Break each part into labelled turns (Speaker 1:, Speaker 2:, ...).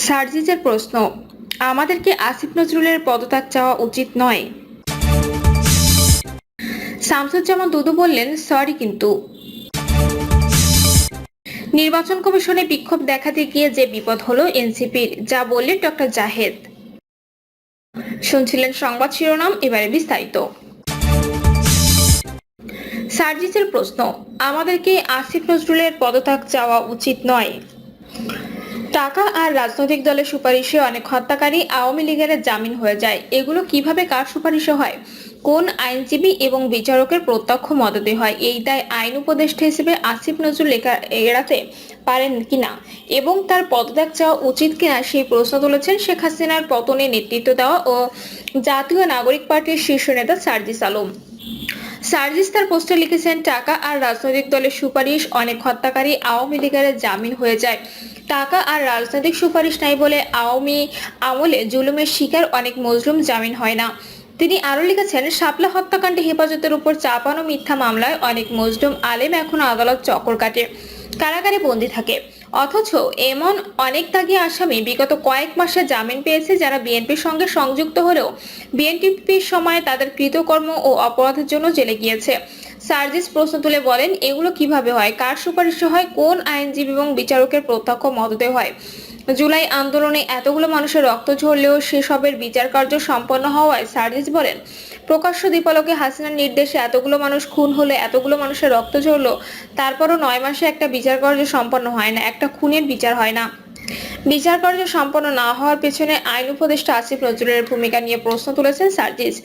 Speaker 1: সার্জিসের প্রশ্ন, আমাদের কি আসিফ নজরুলের পদত্যাগ চাওয়া উচিত নয়? শামসুজ্জামান দুদু বললেন, সরি কিন্তু নির্বাচন কমিশনে বিক্ষোভ দেখাতে গিয়ে যে বিপদ হলো এনসিপির, যা বললেন ডক্টর জাহেদ। শুনছিলেন সংবাদ শিরোনাম, এবারে বিস্তারিত। সার্জিসের প্রশ্ন, আমাদের কি আসিফ নজরুলের পদত্যাগ চাওয়া উচিত নয়? টাকা আর রাজনৈতিক দলের সুপারিশে অনেক হত্যাকারী আওয়ামী লীগের জামিন হয়ে যায়। এগুলো কিভাবে কার সুপারিশে হয়, কোন আইনজীবী এবং বিচারকের প্রত্যক্ষ মদতে হয়, এই দায় আইন উপদেষ্টা হিসেবে আসিফ নজরুল এড়াতে পারেন কিনা এবং তার পদত্যাগ চাওয়া উচিত কিনা সেই প্রশ্ন তুলেছেন শেখ হাসিনার পতনে নেতৃত্ব দেওয়া ও জাতীয় নাগরিক পার্টির শীর্ষ নেতা সার্জিস আলম। সার্জিস তার পোস্টে লিখেছেন, টাকা আর রাজনৈতিক দলের সুপারিশ অনেক হত্যাকারী আওয়ামী লীগের জামিন হয়ে যায়। টাকা আর রাজনৈতিক সুপারিশ নাই বলে আওয়ামী আমলে জুলুমের শিকার অনেক মজলুম জামিন হয় না। তিনি আরো লিখেছেন, শাপলা হত্যাকাণ্ডে হেফাজতের উপর চাপানো মিথ্যা মামলায় অনেক মজলুম আলেম এখনো আদালত চক্কর কাটে, কারাগারে বন্দী থাকে। অথচ এমন অনেক দাগী আসামি বিগত কয়েক মাসে জামিন পেয়েছে, যারা বিএনপির সঙ্গে সংযুক্ত হলেও বিএনপির সময় তাদের কৃতকর্ম ও অপরাধের জন্য জেলে গিয়েছে। সার্জিস প্রশ্ন তুলে বলেন, এগুলো কিভাবে হয়, কার সুপারিশে হয়, কোন আইনজীবী এবং বিচারকের প্রত্যক্ষ মদতে হয়? জুলাই আন্দোলনে এতগুলো মানুষের রক্ত ঝরলেও সেসবের বিচার কার্য সম্পন্ন হওয়ায় সার্জিস বলেন, প্রকাশ্য দিবালোকে হাসিনার নির্দেশে এতগুলো মানুষ খুন হলে, এতগুলো মানুষের রক্ত ঝরলো, তারপরও 9 মাসে একটা বিচার কার্য সম্পন্ন হয় না, একটা খুনের বিচার হয় না। বিচার কার্য সম্পন্ন না হওয়ার পেছনে আইন উপদেষ্টা আসিফ নজরুলের ভূমিকা নিয়ে প্রশ্ন তুলেছেন সার্জিস।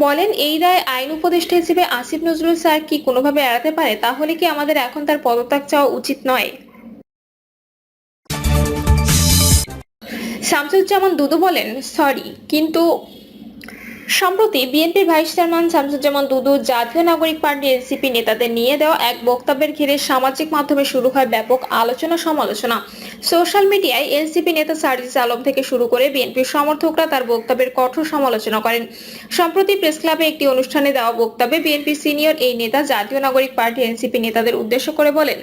Speaker 1: বলেন, এই দায় আইন উপদেষ্টা হিসেবে আসিফ নজরুল স্যার কি কোনোভাবে এড়াতে পারে? তাহলে কি আমাদের এখন তার পদত্যাগ চাওয়া উচিত নয়? শামসুজ্জামান দুদু বলেন, সরি কিন্তু সম্প্রতি বিএনপির ভাইস চেয়ারম্যান শামসুজ্জামান দুদু জাতীয় নাগরিক পার্টি এনসিপি নেতাদের নিয়ে দেওয়া এক বক্তব্যের ঘিরে সামাজিক মাধ্যমে শুরু হয় ব্যাপক আলোচনা সমালোচনা। সোশ্যাল মিডিয়ায় এনসিপি নেতা সার্জিস আলম থেকে শুরু করে বিএনপির সমর্থকরা তার বক্তব্যের কঠোর সমালোচনা করেন। সম্প্রতি প্রেস ক্লাবে একটি অনুষ্ঠানে দেওয়া বক্তব্যে বিএনপির সিনিয়র এই নেতা জাতীয় নাগরিক পার্টি এনসিপি নেতাদের উদ্দেশ্য করে বলেন,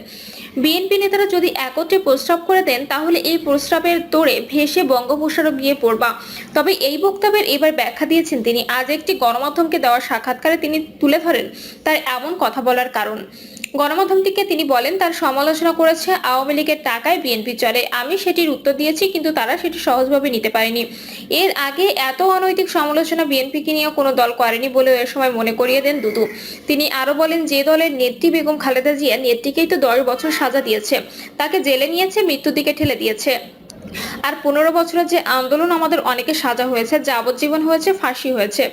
Speaker 1: বিএনপি নেতারা যদি একত্রে প্রস্তাব করে দেন তাহলে এই প্রস্তাবের তোড়ে ভেসে বঙ্গোপসাগরে গিয়ে পড়বা। তবে এই বক্তব্যের এবার ব্যাখ্যা দিয়েছেন তিনি। আজ একটি গণমাধ্যমকে দেওয়া সাক্ষাৎকারে তিনি তুলে ধরেন তার এমন কথা বলার কারণ। গণমাধ্যমটিকে তিনি বলেন, তার সমালোচনা করেছে আওয়ামী লীগের টাকায় বিএনপি চলে। আমি সেটির উত্তর দিয়েছি, কিন্তু তারা সেটি সহজভাবে নিতে পারেনি। এর আগে এত অনৈতিক সমালোচনা বিএনপিকে নিয়ে কোনো দল করেনি বলেও এ সময় মনে করিয়ে দেন দুদু। তিনি আরো বলেন, যে দলের নেত্রী বেগম খালেদা জিয়া নেত্রীকেই তো 10 বছর সাজা দিয়েছে, তাকে জেলে নিয়েছে, মৃত্যুর দিকে ঠেলে দিয়েছে। আর 15 বছরের যে আন্দোলন, আমাদের অনেকে সাজা হয়েছে, যাবজ্জীবন হয়েছে, ফাঁসি হয়েছে।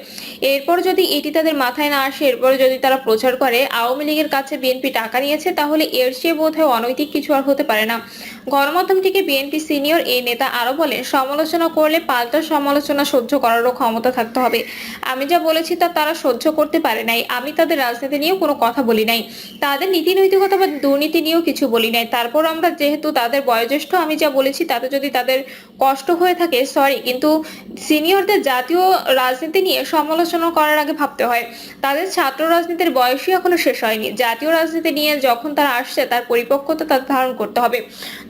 Speaker 1: এরপর যদি এটি তাদের মাথায় না আসে, এরপর যদি তারা প্রচার করে আওয়ামী লীগের কাছে বিএনপি টাকা নিয়েছে, তাহলে এর চেয়ে বোধহয় অনৈতিক কিছু আর হতে পারে না। গণমাধ্যমটিকে বিএনপি সিনিয়র এই নেতা আরো বলেন, সমালোচনা করলে পাল্টা সমালোচনা সহ্য করারও ক্ষমতা থাকতে হবে। আমি যা বলেছি তা তারা সহ্য করতে পারে নাই। আমি তাদের রাজনীতি নিয়েও কোনো কথা বলি নাই, তাদের নীতি নৈতিকতা বা দুর্নীতি নিয়েও কিছু বলি নাই। তারপর আমরা যেহেতু তাদের বয়োজ্যেষ্ঠ, আমি যা বলেছি তাতে যদি তাদের কষ্ট হয়ে থাকে, সরি, কিন্তু সিনিয়রদের জাতীয় রাজনীতি নিয়ে সমালোচনা করার আগে ভাবতে হয়। তাদের ছাত্র রাজনীতির বয়সই এখনো শেষ হয়নি। জাতীয় রাজনীতি নিয়ে যখন তারা আসছে, তার পরিপক্কতা তাদের ধারণ করতে হবে।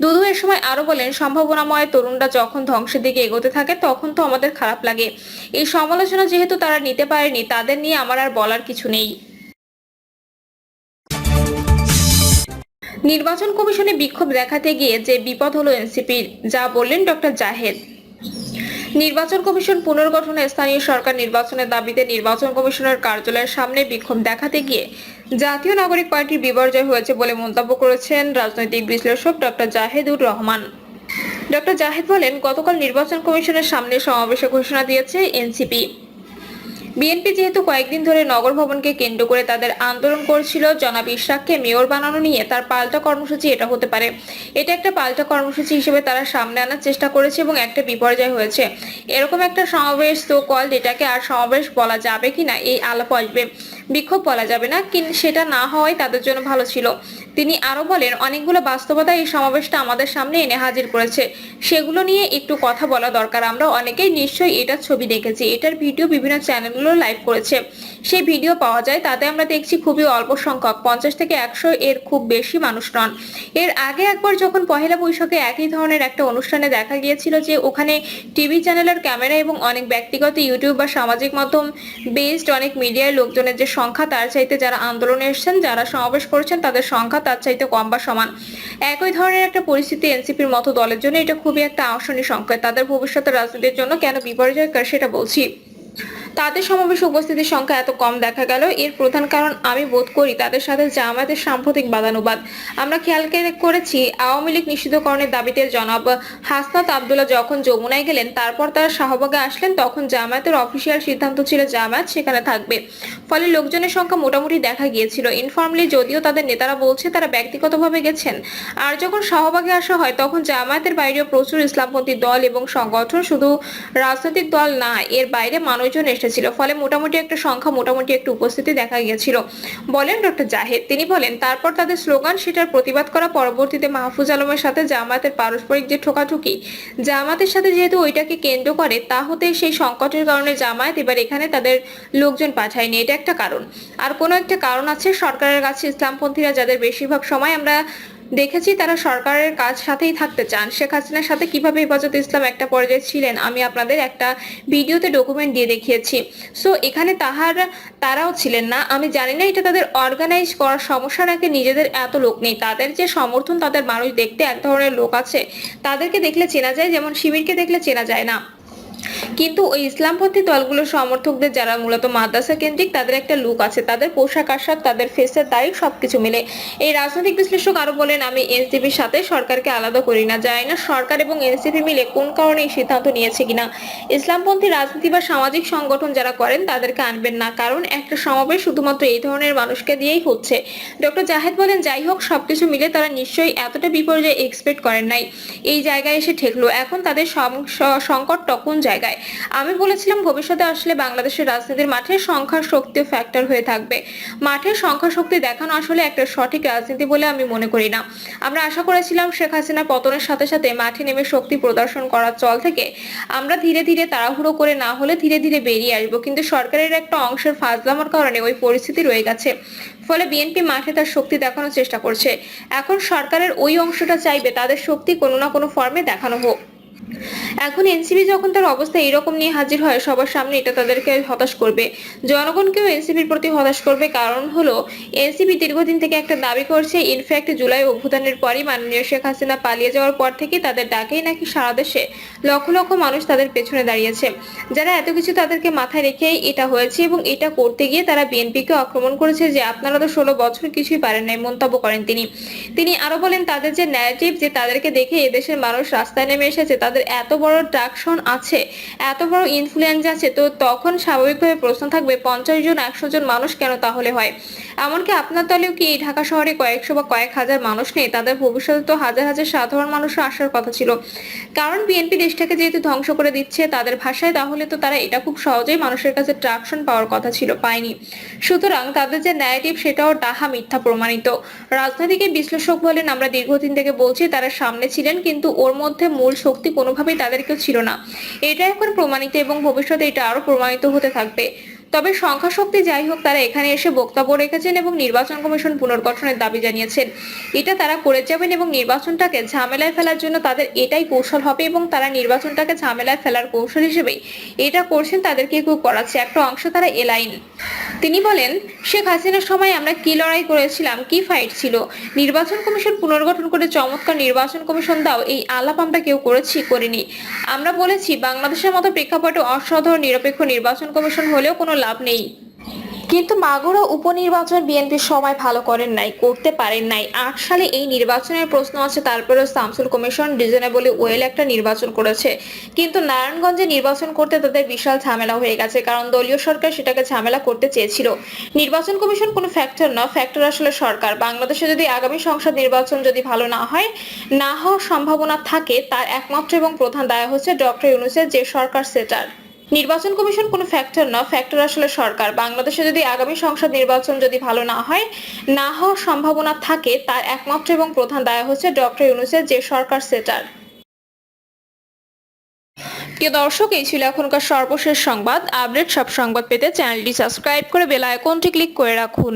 Speaker 1: দুদু এ সময় আরো বলেন, সম্ভাবনাময় তরুণরা যখন ধ্বংসের দিকে এগোতে থাকে তখন তো আমাদের খারাপ লাগে। এই সমালোচনা যেহেতু তারা নিতে পারেনি, তাদের নিয়ে আমার আর বলার কিছু নেই। নির্বাচন কমিশনে বিক্ষোভ দেখাতে গিয়ে যে বিপদ হলো এনসিপির, যা বললেন ডক্টর জাহেদ। নির্বাচন কমিশন পুনর্গঠনে স্থানীয় সরকার নির্বাচনের দাবিতে নির্বাচন কমিশনের কার্যালয়ের সামনে বিক্ষোভ দেখাতে গিয়ে জাতীয় নাগরিক পার্টির বিপর্যয় হয়েছে বলে মন্তব্য করেছেন রাজনৈতিক বিশ্লেষক ডক্টর জাহেদুর রহমান। ডক্টর জাহেদ বলেন, গতকাল নির্বাচন কমিশনের সামনে সমাবেশে ঘোষণা দিয়েছে এনসিপি। বিএনপি যেহেতু কয়েকদিন ধরে নগর ভবনকে কেন্দ্র করে তাদের আন্দোলন করছিল, জনাব ইশরাককে মেয়র বানানো নিয়ে তার পাল্টা কর্মসূচি এটা হতে পারে। এটা একটা পাল্টা কর্মসূচি হিসেবে তারা সামনে আনার চেষ্টা করেছে এবং একটা বিপর্যয় হয়েছে। এরকম একটা সমাবেশ, সো কল্ড, এটাকে আর সমাবেশ বলা যাবে কিনা এই আলাপ আসবে। বিক্ষোভ বলা যাবে না, কিন্তু সেটা না হওয়াই তাদের জন্য ভালো ছিল। তিনি আরো বলেন, অনেকগুলো বাস্তবতা এই সমাবেশটা আমাদের সামনে এনে হাজির করেছে, সেগুলো নিয়ে একটু কথা বলা দরকার। আমরা অনেকেই নিশ্চয়ই এটার ছবি দেখেছি, এটার ভিডিও বিভিন্ন চ্যানেলগুলো লাইভ করেছে, সেই ভিডিও পাওয়া যায়। তাতে আমরা দেখছি খুবই অল্প সংখ্যক, 50 থেকে 100 এর খুব বেশি মানুষ নন। এর আগে একবার যখন পহেলা বৈশাখে একই ধরনের একটা অনুষ্ঠানে দেখা গিয়েছিল যে ওখানে টিভি চ্যানেলের ক্যামেরা এবং অনেক ব্যক্তিগত ইউটিউব বা সামাজিক মাধ্যম বেসড অনেক মিডিয়ার লোকজনের যে সংখ্যা তার চাইতে যারা আন্দোলনে এসেছেন, যারা সমাবেশ করেছেন তাদের সংখ্যা তার চাইতে কম বা সমান। একই ধরনের একটা পরিস্থিতি এনসিপির মতো দলের জন্য এটা খুবই একটা আশানীয় সংকেত। তাদের ভবিষ্যতের রাজনীতির জন্য কেন বিপর্যয়কর সেটা বলছি। তাদের সমাবেশে উপস্থিতির সংখ্যা এত কম দেখা গেল, এর প্রধান কারণ আমি বোধ করি তাদের সাথে জামায়াতের সাম্প্রতিক বাদানুবাদ। আমরা খেয়াল করেছি আওয়ামী লীগ নিষিদ্ধকরণের দাবিতে জনাব হাসনাত আব্দুল্লাহ যখন যমুনায় গেলেন, তারপর তারা শাহবাগে আসলেন, তখন জামায়াতের অফিসিয়াল সিদ্ধান্ত ছিল জামায়াত সেখানে থাকবে। ফলে লোকজনের সংখ্যা মোটামুটি দেখা গিয়েছিল। ইনফর্মালি যদিও তাদের নেতারা বলছে তারা ব্যক্তিগতভাবে গেছেন। আর যখন শাহবাগে আসা হয় তখন জামায়াতের বাইরেও প্রচুর ইসলামপন্থী দল এবং সংগঠন, শুধু রাজনৈতিক দল না, এর বাইরে মানুষজন এসেছিল। ফলে মোটামুটি একটা সংখ্যা, মোটামুটি একটা উপস্থিতি দেখা গিয়েছিল, বলেন ডক্টর জাহেদ। তিনি বলেন, তারপর তাদের স্লোগান, সেটার প্রতিবাদ করা। পরবর্তীতে মাহফুজ আলমের সাথে জামায়াতের পারস্পরিক যে ঠোকাঠুকি, জামায়াতের সাথে যেহেতু ওইটাকে কেন্দ্র করে, তা হতে সেই সংকটের কারণে জামায়াত এবার এখানে তাদের লোকজন পাঠায়নি। এটা একটা কারণ। আর কোনো একটা কারণ আছে, সরকারের কাছে ইসলামপন্থীরা, যাদের বেশিরভাগ সময় আমরা দেখেছি তারা সরকারের কাজ সাথেই থাকতে চান। শেখ হাসিনার সাথে কিভাবে হেফাজতে ইসলাম একটা পর্যায়ে ছিলেন আমি আপনাদের একটা ভিডিওতে ডকুমেন্ট দিয়ে দেখিয়েছি। সো এখানে তারাও ছিলেন না। আমি জানি না এটা তাদের অর্গানাইজ করার সমস্যা নাকি নিজেদের এত লোক নেই। তাদের যে সমর্থন, তাদের মানুষ দেখতে এক ধরনের লোক আছে, তাদেরকে দেখলে চেনা যায়, যেমন শিবিরকে দেখলে চেনা যায় না। কিন্তু ওই ইসলামপন্থী দলগুলোর সমর্থকদের যারা মূলত মাদ্রাসা কেন্দ্রিক, তাদের একটা লুক আছে, তাদের পোশাক আশাক, তাদের ফেসের তারিখ সবকিছু মিলে। এই রাজনৈতিক বিশ্লেষক আরো বলেন, আমি এনসিপির সাথে সরকারকে আলাদা করি না, জানি না সরকার এবং এনসিপি মিলে কোন কারণে এই সিদ্ধান্ত নিয়েছে কিনা। ইসলামপন্থী রাজনীতি বা সামাজিক সংগঠন যারা করেন তাদেরকে আনবেন না, কারণ একটা সমাবেশ শুধুমাত্র এই ধরনের মানুষকে দিয়েই হচ্ছে। ডক্টর জাহেদ বলেন, যাই হোক সবকিছু মিলে তারা নিশ্চয়ই এতটা বিপর্যয় এক্সপেক্ট করেন নাই, এই জায়গায় এসে ঠেকলো। এখন তাদের সংকটটা কোন জায়গায়? আমি বলেছিলাম ভবিষ্যতে আসলে বাংলাদেশের রাজনীতির মাঠে সংখ্যা শক্তি ফ্যাক্টর হয়ে থাকবে। মাঠের সংখ্যা শক্তি দেখানো আসলে একটা সঠিক রাজনীতি বলে আমি মনে করি না। আমরা আশা করেছিলাম শেখ হাসিনার পতনের সাথে সাথে মাঠে নেমে শক্তি প্রদর্শন করার চল থেকে আমরা ধীরে ধীরে, তাড়াহুড়ো করে না হলে ধীরে ধীরে বেরিয়ে আসবো, কিন্তু সরকারের একটা অংশের ফাজলামোর কারণে ওই পরিস্থিতি রয়ে গেছে। ফলে বিএনপি মাঠে তার শক্তি দেখানোর চেষ্টা করছে। এখন সরকারের ওই অংশটা চাইবে তাদের শক্তি কোনো না কোনো ফর্মে দেখানো হোক। এখন এনসিপি যখন তার অবস্থা এরকম নিয়ে হাজির হয় সবার সামনে, এটা তাদেরকে হতাশ করবে, জনগণকেও এনসিপির প্রতি হতাশ করবে। কারণ হলো এনসিপি দীর্ঘদিন থেকে একটা দাবি করছে, ইনফ্যাক্ট জুলাই অভ্যুত্থানের পরই মাননীয় শেখ হাসিনা পালিয়ে যাওয়ার পর থেকে তাদের ডাকেই নাকি সারা দেশে লক্ষ লক্ষ মানুষ তাদের পেছনে দাঁড়িয়েছে। যারা এত কিছু তাদেরকে মাথায় রেখেই এটা হয়েছে, এবং এটা করতে গিয়ে তারা বিএনপিকে আক্রমণ করেছে যে আপনারা তো 16 বছর কিছুই পারেন নাই, মন্তব্য করেন তিনি আরো বলেন, তাদের যে ন্যারেটিভ, যে তাদেরকে দেখে এদেশের মানুষ রাস্তায় নেমে এসেছে, তাদের এত বড় ট্রাকশন আছে, এত বড় ইনফ্লুয়েন্স আছে, তো তখন স্বাভাবিকভাবে প্রশ্ন থাকবে 50 জন 100 জন মানুষ কেন তাহলে হয়? এমনকি আপনার দলেও কি এই ঢাকা শহরে কয়েকশো বা কয়েক হাজার মানুষ নেই? তাদের ভবিষ্যতে তো হাজার হাজার সাধারণ মানুষও আসার কথা ছিল। কারণ বিএনপি দেশটাকে যেহেতু ধ্বংস করে দিচ্ছে তাদের ভাষায়, তাহলে তো তারা এটা খুব সহজেই মানুষের কাছে ট্রাকশন পাওয়ার কথা ছিল, পায়নি। সুতরাং তাদের যে ন্যারেটিভ সেটাও ডাহা, মিথ্যা প্রমাণিত। রাজনৈতিক বিশ্লেষক বলেন, আমরা দীর্ঘদিন থেকে বলছি তারা সামনে ছিলেন, কিন্তু ওর মধ্যে মূল শক্তি কোনোভাবেই তাদেরকেও ছিল না। এটা এখন প্রমাণিত এবং ভবিষ্যতে এটা আরো প্রমাণিত হতে থাকবে। তবে সংখ্যা শক্তি যাই হোক, তারা এখানে এসে বক্তব্য রেখেছেন এবং নির্বাচন কমিশন পুনর্গঠনের দাবি জানিয়েছেন। এটা তারা করে যাবেন এবং নির্বাচনটাকে ঝামেলায় ফেলার জন্য তাদের এটাই কৌশল হবে, এবং তারা নির্বাচনটাকে ঝামেলায় ফেলার কৌশল হিসেবে এটা করছেন, তাদেরকে কেউ করাচ্ছে। একটা অংশ তারা এলাইন। তিনি বলেন, শেখ হাসিনার সময় আমরা কি লড়াই করেছিলাম, কি ফাইট ছিল, নির্বাচন কমিশন পুনর্গঠন করে চমৎকার নির্বাচন কমিশন দাও, এই আলাপ আমরা কেউ করিনি। আমরা বলেছি বাংলাদেশের মতো প্রেক্ষাপটে অসাধারণ নিরপেক্ষ নির্বাচন কমিশন হলেও কোনো লাভ নেই। কিন্তু মাগুরা উপনির্বাচন বিএনপির সময় ভালো করেন নাই, করতে পারেন নাই। 8 সালে এই নির্বাচনের প্রশ্ন আছে, তারপরেও শামসুল কমিশন রিজনেবলি ওয়েল একটা নির্বাচন করেছে। কিন্তু নারায়ণগঞ্জে নির্বাচন করতে তাদের বিশাল ঝামেলা হয়ে গেছে, কারণ দলীয় সরকার সেটাকে ঝামেলা করতে চেয়েছিল। নির্বাচন কমিশন কোনো ফ্যাক্টর না, ফ্যাক্টর আসলে সরকার। বাংলাদেশে যদি আগামী সংসদ নির্বাচন যদি ভালো না হওয়ার সম্ভাবনা থাকে, তার একমাত্র এবং প্রধান দায় হচ্ছে ডক্টর ইউনূসের যে সরকার সেটার। নির্বাচন কমিশন কোনো ফ্যাক্টর না, ফ্যাক্টর আসলে সরকার। বাংলাদেশে যদি আগামী সংসদ নির্বাচন যদি ভালো না হয়, না হওয়ার সম্ভাবনা থাকে, তার একমাত্র এবং প্রধান দায় হচ্ছে ডক্টর ইউনূসের যে সরকার সেটার। প্রিয় দর্শক, এই ছিল এখনকার সর্বশেষ সংবাদ। আপডেট সব সংবাদ পেতে চ্যানেলটি সাবস্ক্রাইব করে বেল আইকনটি ক্লিক করে রাখুন।